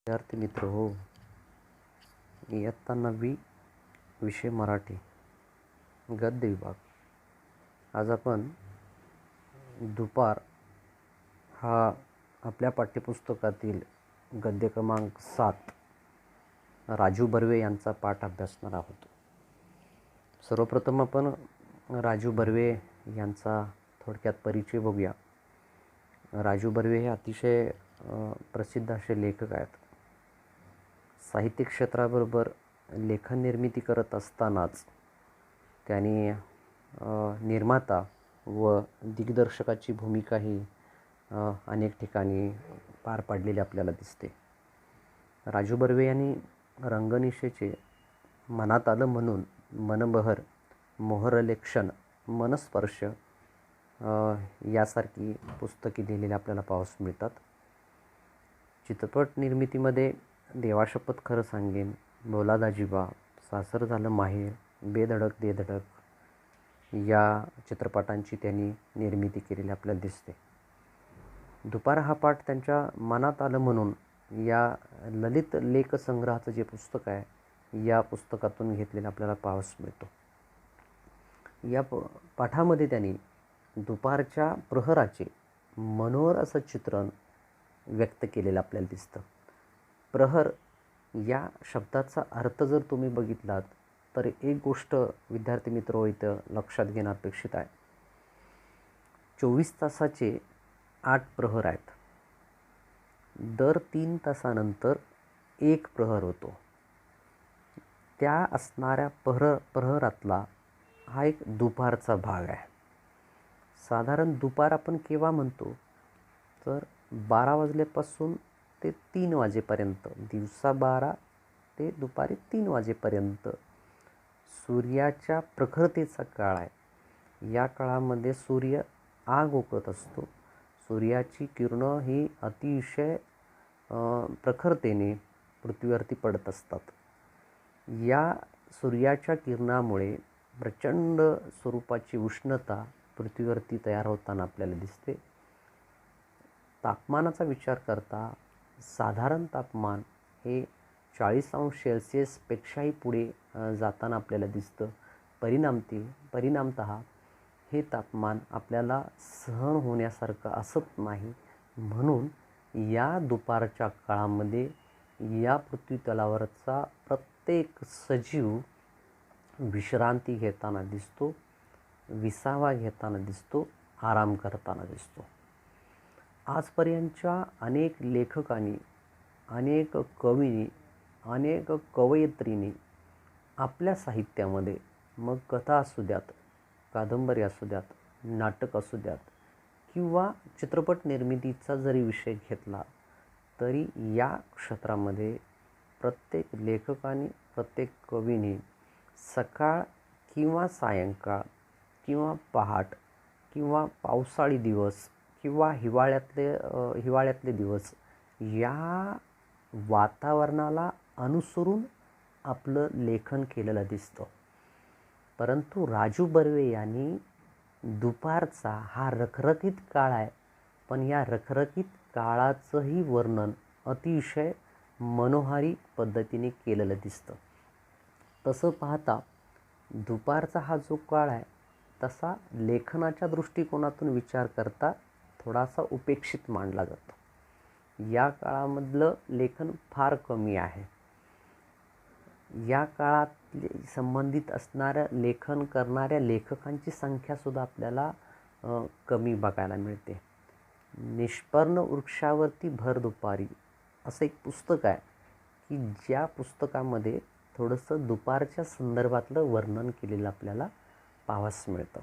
विद्यार्थी मित्र हो, इयत्ता 9वी विषय मराठी गद्य विभाग. आज आपण दुपार हा आपल्या पाठ्यपुस्तकातील गद्य क्रमांक 7 राजू बर्वे यांचा पाठ अभ्यासणार आहोत. सर्वप्रथम आपण राजू बर्वे यांचा थोडक्यात परिचय बघूया. राजू बर्वे हे अतिशय प्रसिद्ध असे लेखक आहेत. साहित्य क्षेत्राबरोबर लेखन निर्मिती करत असतानाच त्यांनी निर्माता व दिग्दर्शकाची भूमिकाही अनेक ठिकाणी पार पाडलेली आपल्याला दिसते. राजू बर्वे यांनी रंगनिशेचे, मनात आलं म्हणून, मनबहर, मोहरलेक्षण, मनस्पर्श यासारखी पुस्तके लिहिलेली आपल्याला पाहावयास मिळतात. चित्रपट निर्मितीमध्ये देवाशपथ खरं सांगेन, बोला दाजीबा, सासर झालं माहेर, बेधडक दे धडक या चित्रपटांची त्यांनी निर्मिती केलेली आपल्याला दिसते. दुपार हा पाठ त्यांच्या मनात आलं म्हणून या ललित लेखसंग्रहाचं जे पुस्तक आहे या पुस्तकातून घेतलेलं आपल्याला पाहावयास मिळतो. या पाठामध्ये त्यांनी दुपारच्या प्रहराचे मनोहर असं चित्रण व्यक्त केलेलं आपल्याला दिसतं. प्रहर या शब्दाचा अर्थ जर तुम्ही बघितलात तर एक गोष्ट विद्यार्थी मित्र इथं लक्षात घेणं अपेक्षित आहे. 24 तासाचे 8 प्रहर आहेत. दर 3 तासानंतर एक प्रहर होतो. त्या असणाऱ्या प्रहरातला हा एक दुपारचा भाग आहे. साधारण दुपार आपण केव्हा म्हणतो तर 12 वाजल्यापासून ते 3 वाजेपर्यंत, दिवसा 12 ते दुपारी 3 वाजेपर्यंत सूर्याच्या प्रखरतेचा काळ आहे. या काळामध्ये सूर्य आग ओकत असतो. सूर्याची किरणं ही अतिशय प्रखरतेने पृथ्वीवरती पडत असतात. या सूर्याच्या किरणामुळे प्रचंड स्वरूपाची उष्णता पृथ्वीवरती तयार होताना आपल्याला दिसते. तापमानाचा विचार करता साधारण तापमान हे 40° पेक्षाही पुढे जाताना आपल्याला दिसतं. परिणामतः हे तापमान आपल्याला सहन होण्यासारखं असत नाही. म्हणून या दुपारच्या काळामध्ये या पृथ्वीतलावरचा प्रत्येक सजीव विश्रांती घेताना दिसतो, विसावा घेताना दिसतो, आराम करताना दिसतो. आजपर्यंतच्या अनेक लेखकांनी, अनेक कवींनी, अनेक कवयित्रींनी आपल्या साहित्यामध्ये, मग कथा असू द्यात, कादंबरी असू द्यात, नाटक असू द्यात किंवा चित्रपट निर्मितीचा जरी विषय घेतला तरी या क्षेत्रामध्ये प्रत्येक लेखकाने, प्रत्येक कवीने सकाळ किंवा सायंकाळ किंवा पहाट किंवा पावसाळी दिवस किंवा हिवाळ्यातले दिवस या वातावरणाला अनुसरून आपलं लेखन केलेलं दिसतं. परंतु राजू बर्वे यांनी दुपारचा हा रखरखीत काळ आहे, पण या रखरखीत काळाचंही वर्णन अतिशय मनोहारी पद्धतीने केलेलं दिसतं. तसं पाहता दुपारचा हा जो काळ आहे तसा लेखनाच्या दृष्टिकोनातून विचार करता थोडासा उपेक्षित मानला जातो. या काळामधलं लेखन फार कमी आहे. या काळात संबंधित असणाऱ्या लेखन करणाऱ्या लेखकांची संख्यासुद्धा आपल्याला कमी बघायला मिळते. निष्पर्ण वृक्षावरती भर दुपारी असं एक पुस्तक आहे की ज्या पुस्तकामध्ये थोडंसं दुपारच्या संदर्भातलं वर्णन केलेलं आपल्याला पाहावयास मिळतं.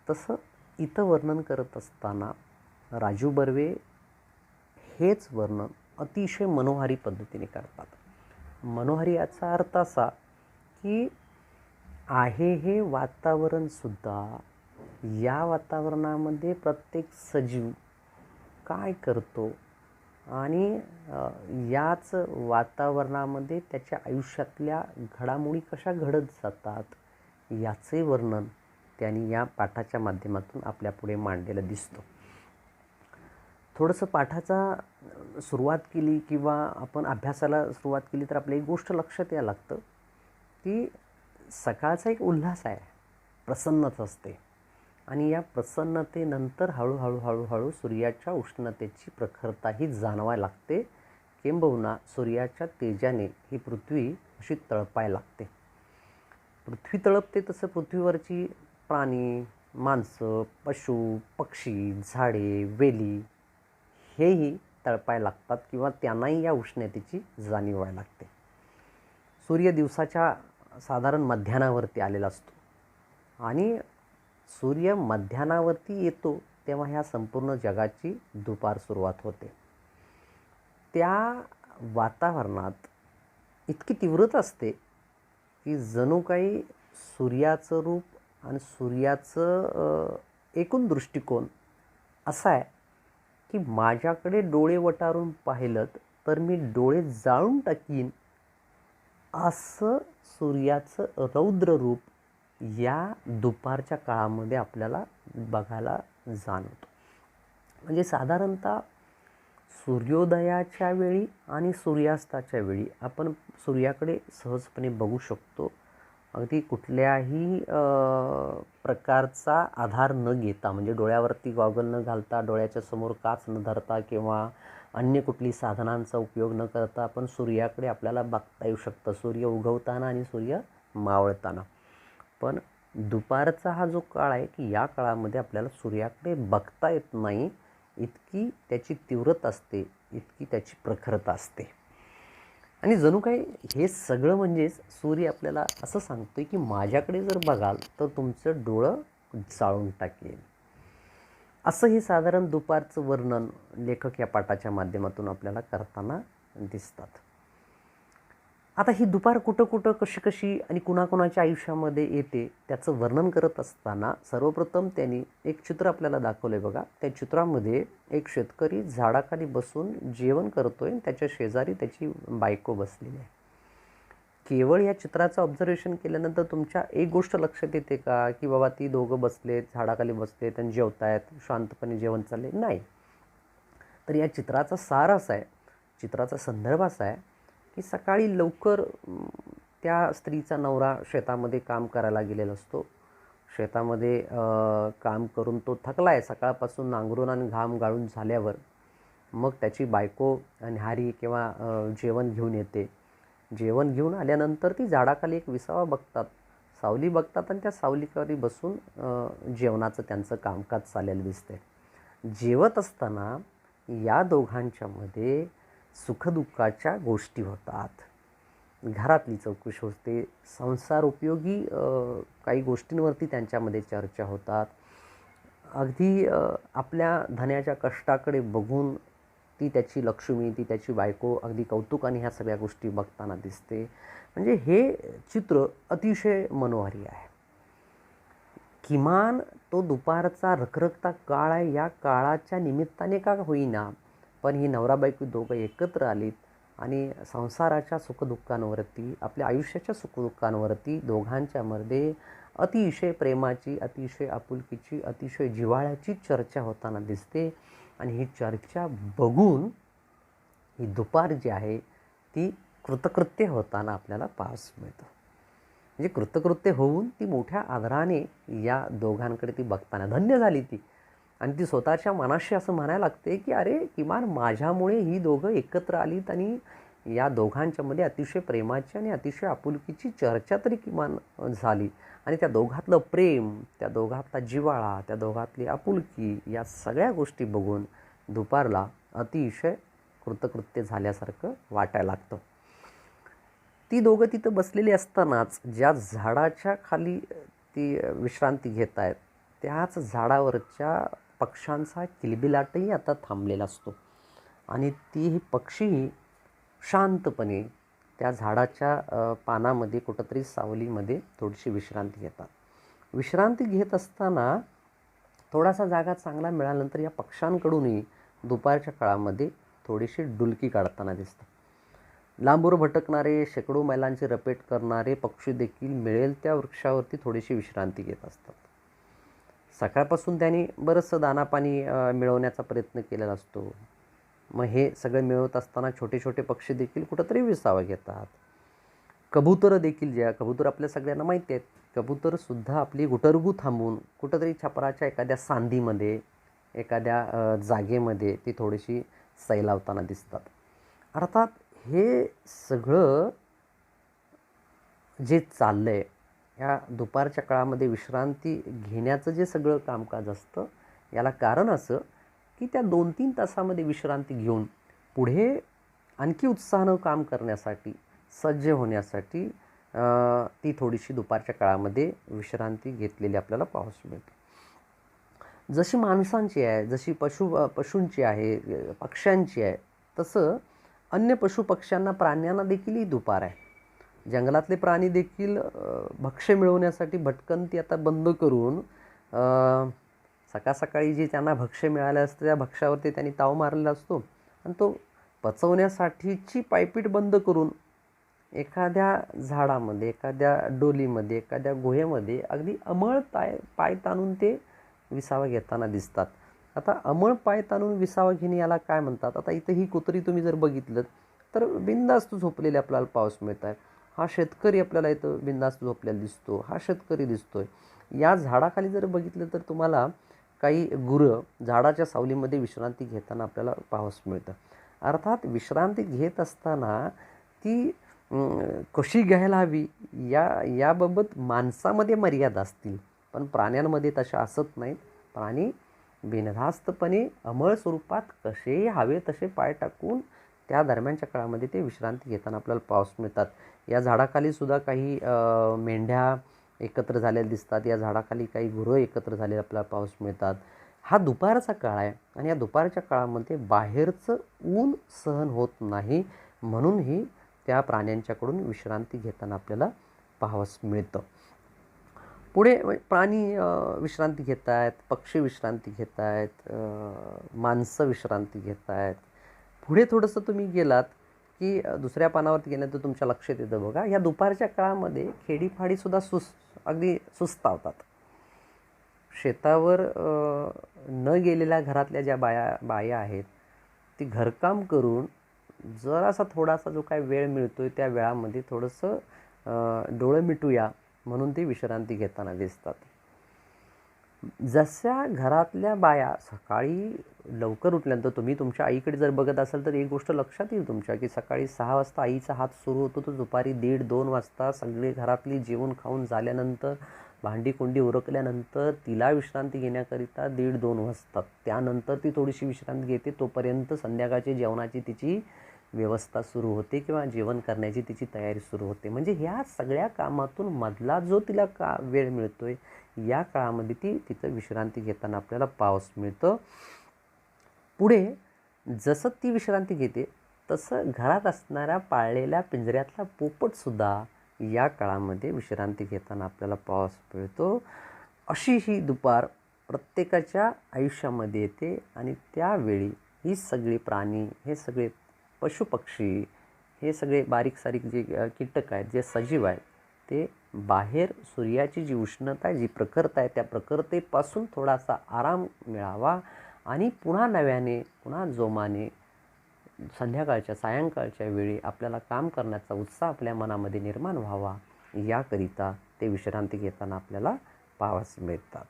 तसं इथं वर्णन करत असताना राजू बर्वे हेच वर्णन अतिशय मनोहारी पद्धतीने करतात. मनोहारी याचा अर्थ असा की आहे हे वातावरणसुद्धा, या वातावरणामध्ये प्रत्येक सजीव काय करतो आणि याच वातावरणामध्ये त्याच्या आयुष्यातल्या घडामोडी कशा घडत जातात याचे वर्णन त्यांनी या पाठाच्या माध्यमातून आपल्यापुढे मांडलेलं दिसतं. थोडंसं पाठाचा सुरुवात केली किंवा आपण अभ्यासाला सुरुवात केली तर आपली एक गोष्ट लक्षात यायला लागतं की सकाळचा एक उल्हास आहे, प्रसन्नता असते आणि या प्रसन्नतेनंतर हळूहळू सूर्याच्या उष्णतेची प्रखरताही जाणवायला लागते. किंबहुना सूर्याच्या तेजाने ही पृथ्वी अशी तळपायला लागते. पृथ्वी तळपते तसं पृथ्वीवरची प्राणी, माणसं, पशु, पक्षी, झाडे, वेली हेही तळपायला लागतात किंवा त्यांनाही या उष्णतेची जाणीव व्हायला लागते. सूर्य दिवसाच्या साधारण मध्यानावरती आलेला असतो आणि सूर्य मध्यानावरती येतो तेव्हा ह्या संपूर्ण जगाची दुपार सुरुवात होते. त्या वातावरणात इतकी तीव्रता असते की जणू काही सूर्याचं रूप आणि सूर्याचं एकूण दृष्टिकोन असा आहे की माझ्याकडे डोळे वटारून पाहिलं तर मी डोळे जाळून टाकीन असं सूर्याचं रौद्र रूप या दुपारच्या काळामध्ये आपल्याला बघायला जाणवतं. म्हणजे साधारणतः सूर्योदयाच्या वेळी आणि सूर्यास्ताच्या वेळी आपण सूर्याकडे सहजपणे बघू शकतो. अगदी कुठल्याही प्रकारचा आधार न घेता, म्हणजे डोळ्यावरती गॉगल न घालता, डोळ्याच्या समोर काच न धरता किंवा अन्य कुठली साधनांचा उपयोग न करता आपण सूर्याकडे आपल्याला बघता येऊ शकतं, सूर्य उगवताना आणि सूर्य मावळताना. पण दुपारचा हा जो काळ आहे की या काळामध्ये आपल्याला सूर्याकडे बघता येत नाही, इतकी त्याची तीव्रता असते, इतकी त्याची प्रखरता असते. आणि जणू काही हे सगळं म्हणजेच सूर्य आपल्याला असं सांगतोय की माझ्याकडे जर बघाल तर तुमचं डोळं जाळून टाकेल. असं हे साधारण दुपारचं वर्णन लेखक या पाठाच्या माध्यमातून आपल्याला करताना दिसतात. आता ही दुपार कुठं कशी आणि कुणाकुणाच्या आयुष्यामध्ये येते त्याचं वर्णन करत असताना सर्वप्रथम त्यांनी एक चित्र आपल्याला दाखवलं आहे बघा. त्या चित्रामध्ये एक शेतकरी झाडाखाली बसून जेवण करतोय, त्याच्या शेजारी त्याची बायको बसलेली आहे. केवळ या चित्राचं ऑब्झर्वेशन केल्यानंतर तुमच्या एक गोष्ट लक्षात येते का की बाबा ती दोघं बसलेत, झाडाखाली बसलेत आणि जेवतायत, शांतपणे जेवण चालले? नाही. तर या चित्राचा सार असा आहे, चित्राचा संदर्भ असा आहे की सकाळी लवकर त्या स्त्रीचा नवरा शेतामध्ये काम करायला गेलेला असतो. शेतामध्ये काम करून तो थकला आहे, सकाळपासून नांगरून आणि घाम गाळून झाल्यावर मग त्याची बायको न्याहारी किंवा जेवण घेऊन येते. जेवण घेऊन आल्यानंतर ती झाडाखाली एक विसावा बघतात, सावली बघतात आणि त्या सावलीखाली बसून जेवणाचं त्यांचं कामकाज चाललेलं दिसते. जेवत असताना या दोघांच्यामध्ये सुखदुःखाच्या गोष्टी होतात, घरातली चौकशी होते, संसार उपयोगी काही गोष्टींवरती त्यांच्यामध्ये चर्चा होतात. अगदी आपल्या धन्याच्या कष्टाकडे बघून ती त्याची लक्ष्मी, ती त्याची बायको अगदी कौतुकाने ह्या सगळ्या गोष्टी बघताना दिसते. म्हणजे हे चित्र अतिशय मनोहारी आहे. किमान तो दुपारचा रखरखता काळ आहे, या काळाच्या निमित्ताने का होईना पण ही नवरा बायको दोघं एकत्र आलीत आणि संसाराच्या सुखदुःखांवरती, आपल्या आयुष्याच्या सुखदुःखांवरती दोघांच्यामध्ये अतिशय प्रेमाची, अतिशय आपुलकीची, अतिशय जिव्हाळ्याची चर्चा होताना दिसते. आणि ही चर्चा बघून ही दुपार जी आहे ती कृतकृत्य होताना आपल्याला पाहावयास मिळतं. म्हणजे कृतकृत्य होऊन ती मोठ्या आदराने या दोघांकडे ती बघताना धन्य झाली ती. आणि ती स्वतःच्या मनाशी असं म्हणायला लागते की अरे किमान माझ्यामुळे ही दोघं एकत्र आलीत आणि या दोघांच्यामध्ये अतिशय प्रेमाची आणि अतिशय आपुलकीची चर्चा तरी किमान झाली. आणि त्या दोघातलं प्रेम, त्या दोघातला जिव्हाळा, त्या दोघातली आपुलकी, या सगळ्या गोष्टी बघून दुपारला अतिशय कृतकृत्य झाल्यासारखं वाटायला लागतं. ती दोघं तिथं बसलेली असतानाच ज्या झाडाच्या खाली ती विश्रांती घेत आहेत त्याच झाडावरच्या पक्ष्यांचा किलबिलाटही आता थांबलेला असतो आणि तीही पक्षी शांतपणे त्या झाडाच्या पानामध्ये कुठंतरी सावलीमध्ये थोडीशी विश्रांती घेतात. विश्रांती घेत असताना थोडासा जागा चांगला मिळाल्यानंतर या पक्ष्यांकडूनही दुपारच्या काळामध्ये थोडीशी डुलकी काढताना दिसतात. लांबूर भटकणारे, शेकडो मैलांची रपेट करणारे पक्षी देखील मिळेल त्या वृक्षावरती थोडीशी विश्रांती घेत असतात. सकाळपासून त्यांनी बरंचसं दानापाणी मिळवण्याचा प्रयत्न केलेला असतो. मग हे सगळे मिळवत असताना छोटे छोटे पक्षी देखील कुठंतरी विसावा घेतात. कबुतरं देखील कबूतर आपल्या सगळ्यांना माहिती आहेत. कबूतरसुद्धा आपली गुटरगू थांबवून कुठंतरी छपराच्या एखाद्या सांदीमध्ये, एखाद्या जागेमध्ये ती थोडीशी सैलावताना दिसतात. अर्थात हे सगळं जे चाललं आहे, ह्या दुपारच्या काळामध्ये विश्रांती घेण्याचं जे सगळं कामकाज असतं, याला कारण असं की त्या 2-3 तासामध्ये विश्रांती घेऊन पुढे आणखी उत्साहानं काम करण्यासाठी, सज्ज होण्यासाठी ती थोडीशी दुपारच्या काळामध्ये विश्रांती घेतलेली आपल्याला पाहावयास मिळते. जशी माणसांची आहे, जशी पशूंची आहे, पक्ष्यांची आहे, तसं अन्य पशुपक्ष्यांना, प्राण्यांना देखील ही दुपार आहे. जंगलातले प्राणी देखील भक्ष्य मिळवण्यासाठी भटकंती आता बंद करून सकाळ सकाळी जे त्यांना भक्ष्य मिळालं असतं त्या भक्ष्यावरती त्यांनी ताव मारलेला असतो आणि तो पचवण्यासाठीची पायपीट बंद करून एखाद्या झाडामध्ये, एखाद्या डोलीमध्ये, एखाद्या गुहेमध्ये अगदी अमळ पाय ताणून ते विसावा घेताना दिसतात. आता अमळ पाय ताणून विसावा घेणे याला काय म्हणतात? आता इथं ही कुत्री तुम्ही जर बघितलं तर बिनधास्त झोपलेले आपल्याला पाहावयास मिळत आहे. हा शेतकरी आपल्याला इथं बिनधास्त झोपलेला दिसतो. हा शेतकरी दिसतोय. या झाडाखाली जर बघितलं तर तुम्हाला काही गुरं झाडाच्या सावलीमध्ये विश्रांती घेताना आपल्याला पाहावयास मिळतं. अर्थात विश्रांती घेत असताना ती कशी घ्यायला हवी याबाबत माणसामध्ये मर्यादा असतील, पण प्राण्यांमध्ये तशा असत नाहीत. प्राणी बिनधास्तपणे अमळ स्वरूपात कसेही हवे तसे पाय टाकून त्या दरम्यानच्या काळामध्ये ते विश्रांती घेताना आपल्याला पाहावयास मिळतात. या झाडाखाली सुद्धा काही मेंढ्या एकत्र झालेल्या दिसतात. या झाडाखाली काही गुरं एकत्र झालेले आपल्याला पाहावयास मिळतात. हा दुपारचा काळ आहे आणि या दुपारच्या काळामध्ये बाहेरचं ऊन सहन होत नाही, म्हणूनही त्या प्राण्यांच्याकडून विश्रांती घेताना आपल्याला पाहावयास मिळतं. पुढे प्राणी विश्रांती घेत आहेत, पक्षी विश्रांती घेत आहेत, माणसं विश्रांती घेत आहेत. पुढे थोडंसं तुम्ही गेलात की दुसऱ्या पानावरती गेल्यानंतर तुमच्या लक्षात येतं बघा, या दुपारच्या काळामध्ये खेडीपाडीसुद्धा अगदी सुस्तावतात. शेतावर न गेलेल्या घरातल्या ज्या बाया आहेत, ती घरकाम करून जरासा थोडासा जो काही वेळ मिळतो आहे त्या वेळामध्ये थोडंसं डोळे मिटूया म्हणून ते विश्रांती घेताना दिसतात. जशा घरातल्या बाया सकाळी लवकर उठल्यानंतर, तुम्ही तुमच्या आईकडे जर बघत असाल तर एक गोष्ट लक्षात येईल तुमच्या की सकाळी 6 वाजता आईचा हात सुरू होतो, तो दुपारी 1:30-2 वाजता सगळी घरातली जेवण खाऊन झाल्यानंतर, भांडी कुंडी उरकल्यानंतर तिला विश्रांती घेण्याकरिता 1:30-2 वाजतात. त्यानंतर ती थोडीशी विश्रांती घेते, तोपर्यंत संध्याकाळची जेवणाची तिची व्यवस्था सुरू होते किंवा जेवण करण्याची तिची तयारी सुरू होते. म्हणजे ह्या सगळ्या कामातून मधला जो तिला वेळ मिळतो आहे, या काळामध्ये ती तिथं विश्रांती घेताना आपल्याला पाहावयास मिळतं. पुढे जसं ती विश्रांती घेते तसं घरात असणाऱ्या पाळलेल्या पिंजऱ्यातला पोपटसुद्धा या काळामध्ये विश्रांती घेताना आपल्याला पाहावयास मिळतो. अशी ही दुपार प्रत्येकाच्या आयुष्यामध्ये येते आणि त्यावेळी ही सगळी प्राणी, हे सगळे पशुपक्षी, हे सगळे बारीक सारीक जे कीटक आहेत, जे सजीव आहेत, ते बाहेर सूर्याची जी उष्णता आहे, जी प्रखरता आहे, त्या प्रखरतेपासून थोडासा आराम मिळावा आणि पुन्हा नव्याने, पुन्हा जोमाने संध्याकाळच्या, सायंकाळच्या वेळी आपल्याला काम करण्याचा उत्साह आपल्या मनामध्ये निर्माण व्हावा, याकरिता ते विश्रांती घेताना आपल्याला पाहावयास मिळतात.